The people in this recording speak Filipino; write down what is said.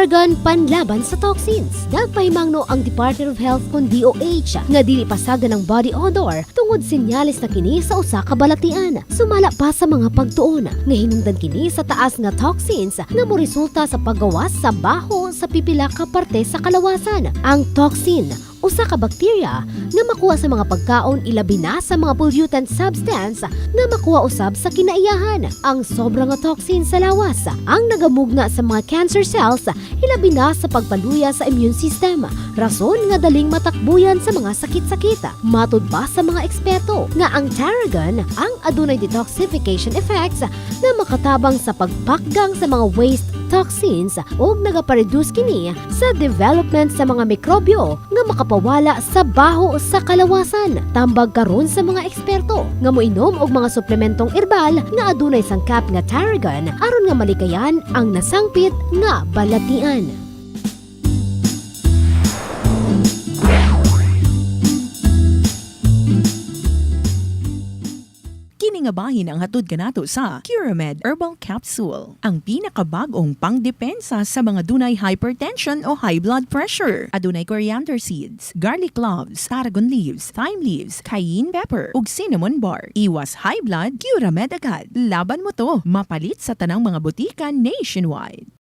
Tarragon panlaban sa toxins. Nagpahimangno ang Department of Health kung DOH nga dili pasagan ng body odor tungod sinyalis na kini sa usa ka balatian. Sumala pa sa mga pagtuon nga hinungdan kini sa taas nga toxins nga moresulta sa paggawas sa baho sa pipila ka parte sa kalawasan. Ang toxin usa ka bakterya nga makuha sa mga pagkaon ilabi na sa mga pollutant substance nga makuha usab sa kinaiyahan. Ang sobra nga toxin sa lawas ang nagamugna sa mga cancer cells ilabi na sa pagpaluya sa immune system. Rason nga daling matakbuyan sa mga sakit-sakit. Matud pa sa mga eksperto nga ang Tarragon ang adunay detoxification effects nga makatabang sa pagpakgang sa mga waste toxins ug nagapareduce kini sa development sa mga mikrobyo nga makapawala sa baho sa kalawasan. Tambag karon sa mga eksperto nga moinom og mga suplementong herbal nga adunay sangkap nga Tarragon aron nga malikayan ang nasangpit nga balatian. Kini nga bahin ang hatod kanato sa Curamed Herbal Capsule, ang pinakabagong pangdepensa sa mga dunay hypertension o high blood pressure. Adunay coriander seeds, garlic cloves, tarragon leaves, thyme leaves, cayenne pepper, ug cinnamon bark. Iwas high blood, Curamed agad. Laban mo to, mapalit sa tanang mga butika nationwide.